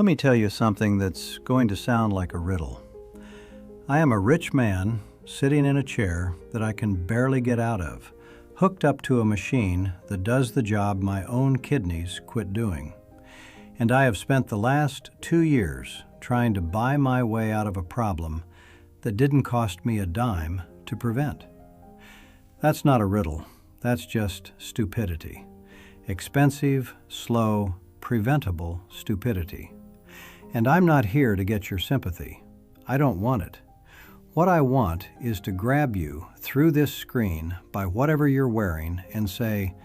Let me tell you something that's going to sound like a riddle. I am a rich man sitting in a chair that I can barely get out of, hooked up to a machine that does the job my own kidneys quit doing. And I have spent the last 2 years trying to buy my way out of a problem that didn't cost me a dime to prevent. That's not a riddle. That's just stupidity. Expensive, slow, preventable stupidity. And I'm not here to get your sympathy. I don't want it. What I want is to grab you through this screen by whatever you're wearing and say,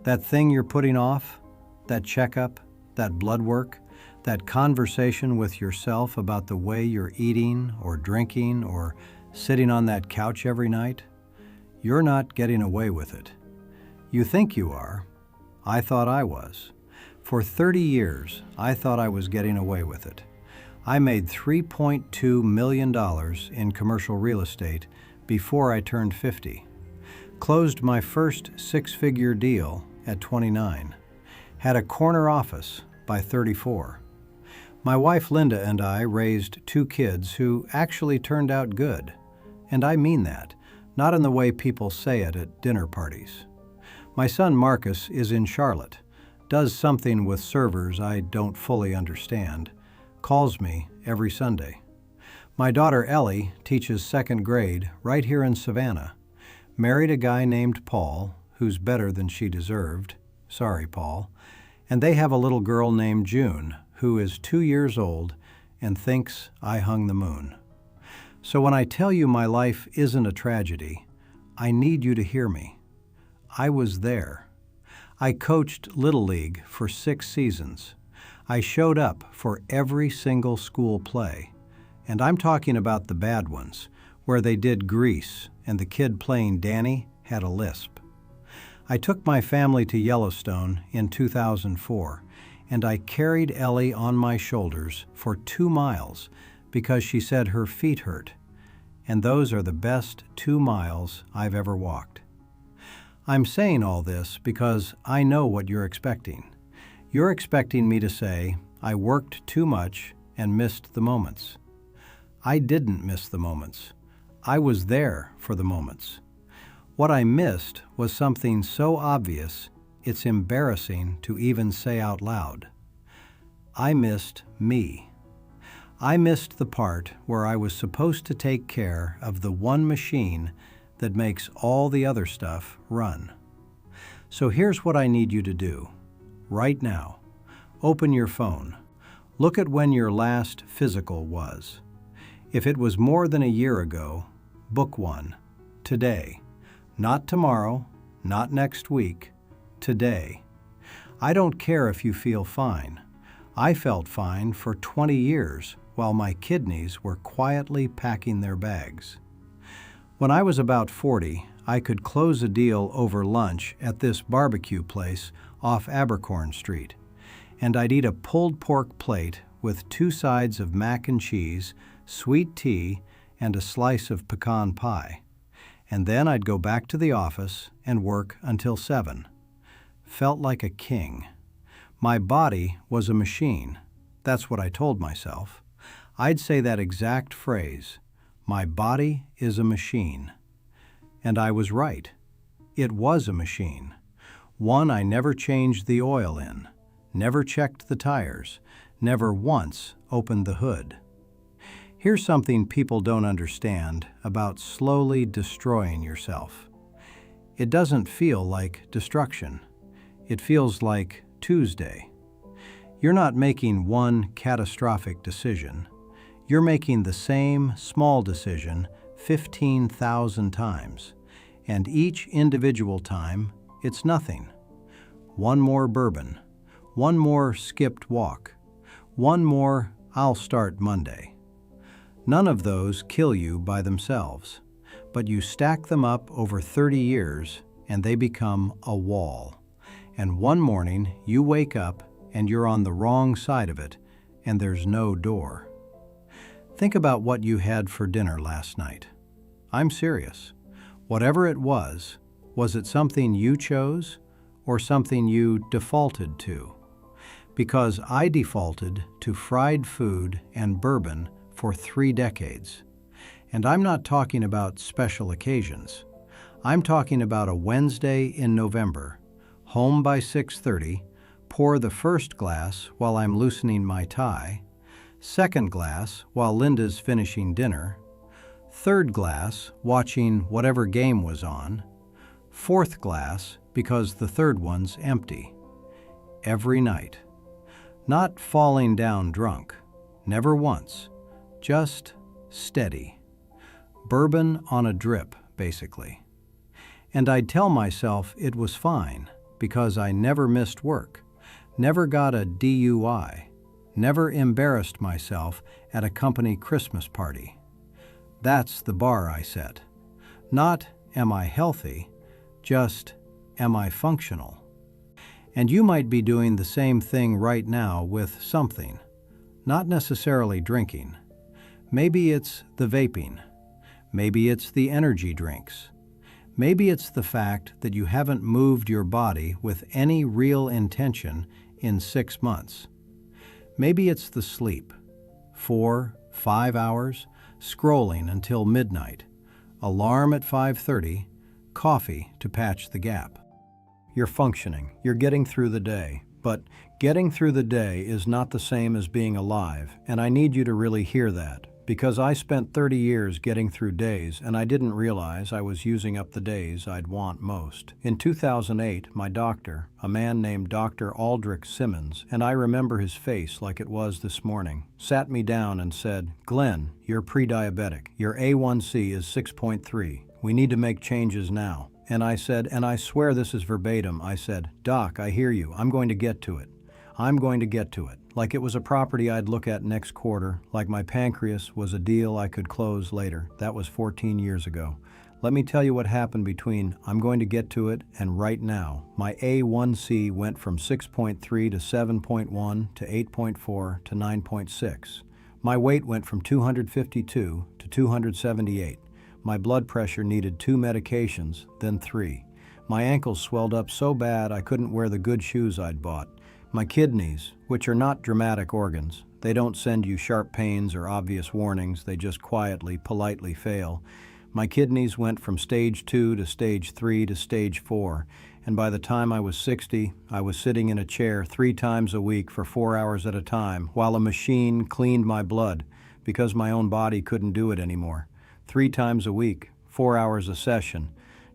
that thing you're putting off, that checkup, that blood work, that conversation with yourself about the way you're eating or drinking or sitting on that couch every night, you're not getting away with it. You think you are. I thought I was. For 30 years, I thought I was getting away with it. I made $3.2 million in commercial real estate before I turned 50. Closed my first six-figure deal at 29. Had a corner office by 34. My wife Linda and I raised 2 kids who actually turned out good. And I mean that, not in the way people say it at dinner parties. My son Marcus is in Charlotte, does something with servers I don't fully understand, calls me every Sunday. My daughter Ellie teaches 2nd grade right here in Savannah, married a guy named Paul, who's better than she deserved. Sorry, Paul. And they have a little girl named June, who is 2 years old and thinks I hung the moon. So when I tell you my life isn't a tragedy, I need you to hear me. I was there. I coached Little League for 6 seasons. I showed up for every single school play. And I'm talking about the bad ones, where they did Grease and the kid playing Danny had a lisp. I took my family to Yellowstone in 2004, and I carried Ellie on my shoulders for 2 miles because she said her feet hurt. And those are the best 2 miles I've ever walked. I'm saying all this because I know what you're expecting. You're expecting me to say, I worked too much and missed the moments. I didn't miss the moments. I was there for the moments. What I missed was something so obvious, it's embarrassing to even say out loud. I missed me. I missed the part where I was supposed to take care of the one machine that makes all the other stuff run. So here's what I need you to do. Right now, open your phone. Look at when your last physical was. If it was more than a year ago, book one. Today. Not tomorrow, not next week. Today. I don't care if you feel fine. I felt fine for 20 years while my kidneys were quietly packing their bags. When I was about 40, I could close a deal over lunch at this barbecue place off Abercorn Street, and I'd eat a pulled pork plate with 2 sides of mac and cheese, sweet tea, and a slice of pecan pie. And then I'd go back to the office and work until 7. Felt like a king. My body was a machine. That's what I told myself. I'd say that exact phrase. My body is a machine. And I was right. It was a machine. One I never changed the oil in, never checked the tires, never once opened the hood. Here's something people don't understand about slowly destroying yourself. It doesn't feel like destruction. It feels like Tuesday. You're not making one catastrophic decision. You're making the same small decision 15,000 times, and each individual time, it's nothing. One more bourbon, one more skipped walk, one more I'll start Monday. None of those kill you by themselves, but you stack them up over 30 years and they become a wall. And one morning you wake up and you're on the wrong side of it and there's no door. Think about what you had for dinner last night. I'm serious. Whatever it was it something you chose or something you defaulted to? because I defaulted to fried food and bourbon for 3 decades. And I'm not talking about special occasions. I'm talking about a Wednesday in November, home by 6:30, pour the first glass while I'm loosening my tie, second glass while Linda's finishing dinner, third glass watching whatever game was on, fourth glass because the third one's empty. Every night. Not falling down drunk. Never once. Just steady. Bourbon on a drip, basically. And I'd tell myself it was fine because I never missed work, never got a DUI, never embarrassed myself at a company Christmas party. That's the bar I set. Not, am I healthy? Just, am I functional? And you might be doing the same thing right now with something, not necessarily drinking. Maybe it's the vaping. Maybe it's the energy drinks. Maybe it's the fact that you haven't moved your body with any real intention in 6 months. Maybe it's the sleep. 4, 5 hours, scrolling until midnight, alarm at 5:30, coffee to patch the gap. You're functioning, you're getting through the day, but getting through the day is not the same as being alive, and I need you to really hear that, because I spent 30 years getting through days, and I didn't realize I was using up the days I'd want most. In 2008, my doctor, a man named Dr. Aldrich Simmons, and I remember his face like it was this morning, sat me down and said, "Glenn, you're pre-diabetic. Your A1C is 6.3. We need to make changes now." And I said, and I swear this is verbatim, I said, "Doc, I hear you. I'm going to get to it. I'm going to get to it." Like it was a property I'd look at next quarter, like my pancreas was a deal I could close later. That was 14 years ago. Let me tell you what happened between "I'm going to get to it" and right now. My A1C went from 6.3 to 7.1 to 8.4 to 9.6. My weight went from 252 to 278. My blood pressure needed 2 medications, then 3. My ankles swelled up so bad I couldn't wear the good shoes I'd bought. My kidneys, which are not dramatic organs, they don't send you sharp pains or obvious warnings, they just quietly, politely fail. My kidneys went from stage 2 to stage 3 to stage 4, and by the time I was 60, I was sitting in a chair 3 times a week for 4 hours at a time while a machine cleaned my blood because my own body couldn't do it anymore. 3 times a week, 4 hours a session.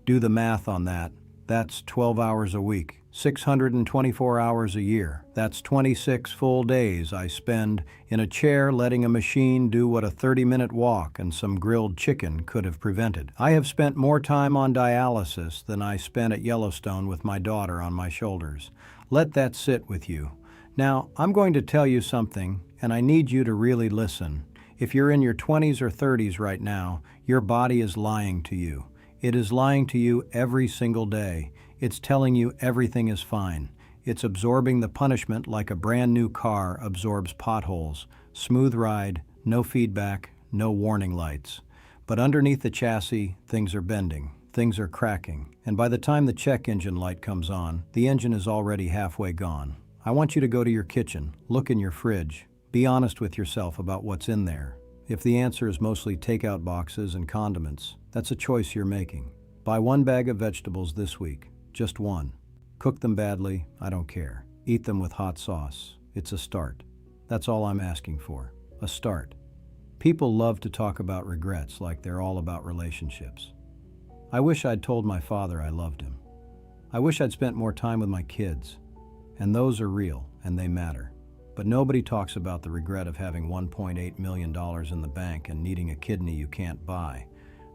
Do the math on that. That's 12 hours a week, 624 hours a year. That's 26 full days I spend in a chair letting a machine do what a 30-minute walk and some grilled chicken could have prevented. I have spent more time on dialysis than I spent at Yellowstone with my daughter on my shoulders. Let that sit with you. Now, I'm going to tell you something, and I need you to really listen. If you're in your 20s or 30s right now, your body is lying to you. It is lying to you every single day. It's telling you everything is fine. It's absorbing the punishment like a brand new car absorbs potholes. Smooth ride, no feedback, no warning lights. But underneath the chassis, things are bending. Things are cracking. And by the time the check engine light comes on, the engine is already halfway gone. I want you to go to your kitchen, look in your fridge. Be honest with yourself about what's in there. If the answer is mostly takeout boxes and condiments, that's a choice you're making. Buy 1 bag of vegetables this week, just 1. Cook them badly, I don't care. Eat them with hot sauce. It's a start. That's all I'm asking for, a start. People love to talk about regrets like they're all about relationships. I wish I'd told my father I loved him. I wish I'd spent more time with my kids. And those are real, and they matter. But nobody talks about the regret of having $1.8 million in the bank and needing a kidney you can't buy.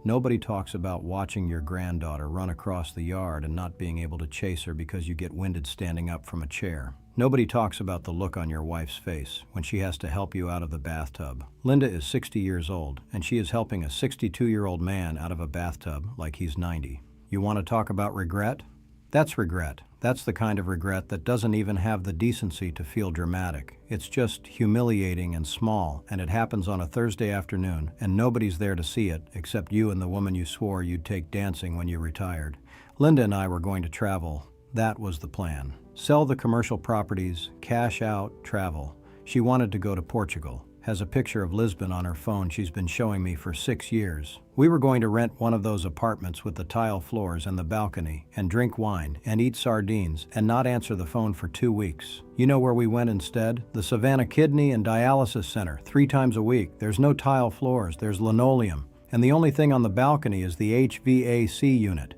Nobody talks about watching your granddaughter run across the yard and not being able to chase her because you get winded standing up from a chair. Nobody talks about the look on your wife's face when she has to help you out of the bathtub. Linda is 60 years old, and she is helping a 62-year-old man out of a bathtub like he's 90. You want to talk about regret? That's regret. That's the kind of regret that doesn't even have the decency to feel dramatic. It's just humiliating and small, and it happens on a Thursday afternoon, and nobody's there to see it except you and the woman you swore you'd take dancing when you retired. Linda and I were going to travel. That was the plan. Sell the commercial properties, cash out, travel. She wanted to go to Portugal. Has a picture of Lisbon on her phone she's been showing me for 6 years. We were going to rent one of those apartments with the tile floors and the balcony, and drink wine, and eat sardines, and not answer the phone for 2 weeks. You know where we went instead? The Savannah Kidney and Dialysis Center, 3 times a week. There's no tile floors, there's linoleum. And the only thing on the balcony is the HVAC unit.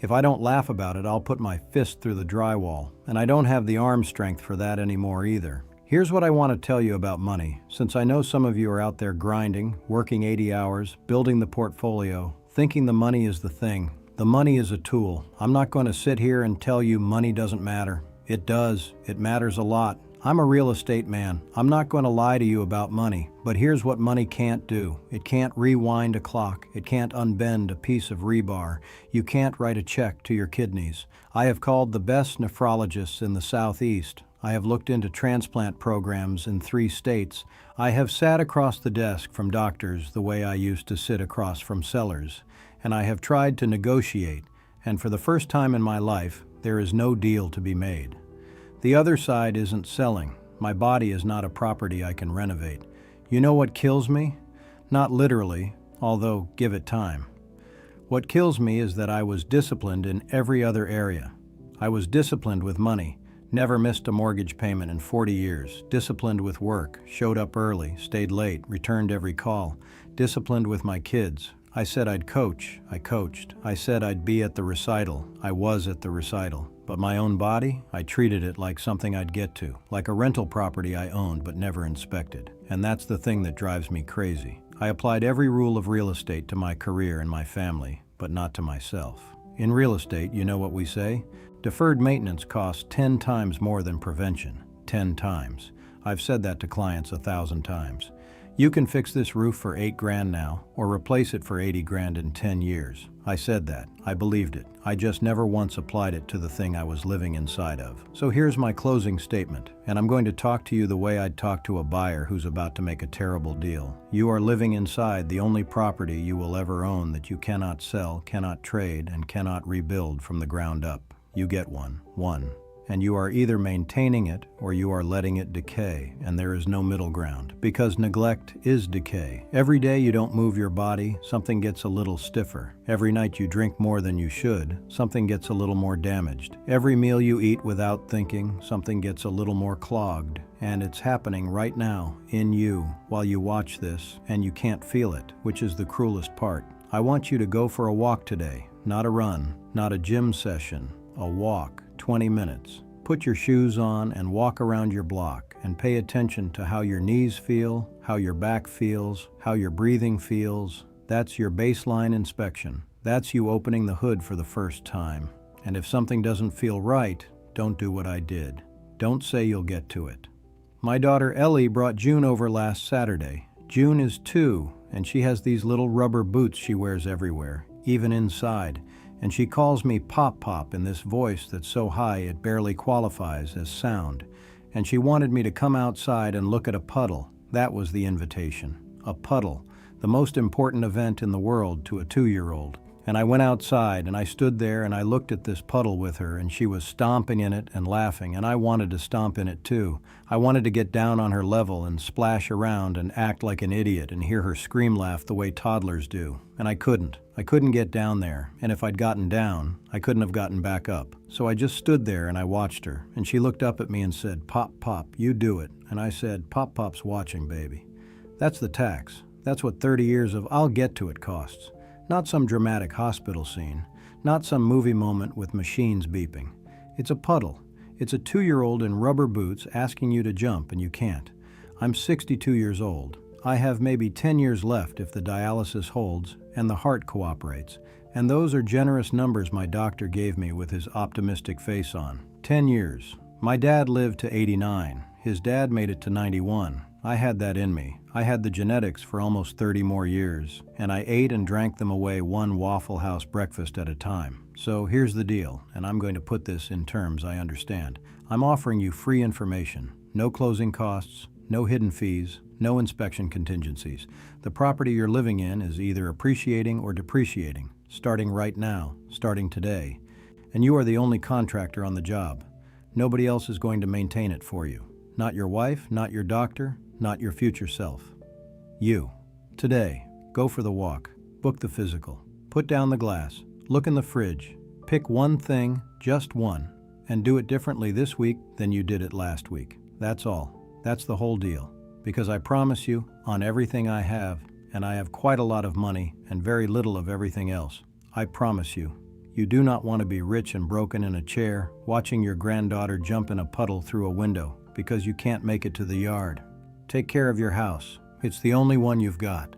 If I don't laugh about it, I'll put my fist through the drywall. And I don't have the arm strength for that anymore either. Here's what I want to tell you about money, since I know some of you are out there grinding, working 80 hours, building the portfolio, thinking the money is the thing. The money is a tool. I'm not going to sit here and tell you money doesn't matter. It does. It matters a lot. I'm a real estate man. I'm not going to lie to you about money, but here's what money can't do. It can't rewind a clock. It can't unbend a piece of rebar. You can't write a check to your kidneys. I have called the best nephrologists in the Southeast. I have looked into transplant programs in 3 states. I have sat across the desk from doctors the way I used to sit across from sellers. And I have tried to negotiate, and for the first time in my life, there is no deal to be made. The other side isn't selling. My body is not a property I can renovate. You know what kills me? Not literally, although give it time. What kills me is that I was disciplined in every other area. I was disciplined with money. Never missed a mortgage payment in 40 years. Disciplined with work. Showed up early. Stayed late. Returned every call. Disciplined with my kids. I said I'd coach. I coached. I said I'd be at the recital. I was at the recital. But my own body, I treated it like something I'd get to. Like a rental property I owned but never inspected. And that's the thing that drives me crazy. I applied every rule of real estate to my career and my family, but not to myself. In real estate, you know what we say? Deferred maintenance costs 10 times more than prevention. 10 times. I've said that to clients 1,000 times. You can fix this roof for $8,000 now, or replace it for $80,000 in 10 years. I said that. I believed it. I just never once applied it to the thing I was living inside of. So here's my closing statement, and I'm going to talk to you the way I'd talk to a buyer who's about to make a terrible deal. You are living inside the only property you will ever own that you cannot sell, cannot trade, and cannot rebuild from the ground up. You get one. And you are either maintaining it or you are letting it decay, and there is no middle ground, because neglect is decay. Every day you don't move your body, something gets a little stiffer. Every night you drink more than you should, something gets a little more damaged. Every meal you eat without thinking, something gets a little more clogged. And it's happening right now, in you, while you watch this, and you can't feel it, which is the cruelest part. I want you to go for a walk today, not a run, not a gym session, a walk. 20 minutes. Put your shoes on and walk around your block and pay attention to how your knees feel, how your back feels, how your breathing feels. That's your baseline inspection. That's you opening the hood for the first time. And if something doesn't feel right, don't do what I did. Don't say you'll get to it. My daughter Ellie brought June over last Saturday. June is 2, and she has these little rubber boots she wears everywhere, even inside. And she calls me Pop Pop in this voice that's so high it barely qualifies as sound. And she wanted me to come outside and look at a puddle. That was the invitation. A puddle, the most important event in the world to a 2-year-old. And I went outside and I stood there and I looked at this puddle with her, and she was stomping in it and laughing, and I wanted to stomp in it too. I wanted to get down on her level and splash around and act like an idiot and hear her scream laugh the way toddlers do. And I couldn't. I couldn't get down there, and if I'd gotten down, I couldn't have gotten back up. So I just stood there and I watched her, and she looked up at me and said, "Pop, Pop, you do it." And I said, "Pop, Pop's watching, baby." That's the tax. That's what 30 years of I'll get to it costs. Not some dramatic hospital scene, not some movie moment with machines beeping. It's a puddle. It's a 2-year-old in rubber boots asking you to jump, and you can't. I'm 62 years old. I have maybe 10 years left if the dialysis holds and the heart cooperates, and those are generous numbers my doctor gave me with his optimistic face on. 10 years. My dad lived to 89. His dad made it to 91. I had that in me. I had the genetics for almost 30 more years, and I ate and drank them away one Waffle House breakfast at a time. So here's the deal, and I'm going to put this in terms I understand. I'm offering you free information, no closing costs, no hidden fees, no inspection contingencies. The property you're living in is either appreciating or depreciating, starting right now, starting today. And you are the only contractor on the job. Nobody else is going to maintain it for you. Not your wife, not your doctor, not your future self. You. Today, go for the walk, book the physical, put down the glass, look in the fridge, pick one thing, just one, and do it differently this week than you did it last week. That's all. That's the whole deal. Because I promise you, on everything I have, and I have quite a lot of money and very little of everything else, I promise you, you do not want to be rich and broken in a chair, watching your granddaughter jump in a puddle through a window because you can't make it to the yard. Take care of your house. It's the only one you've got.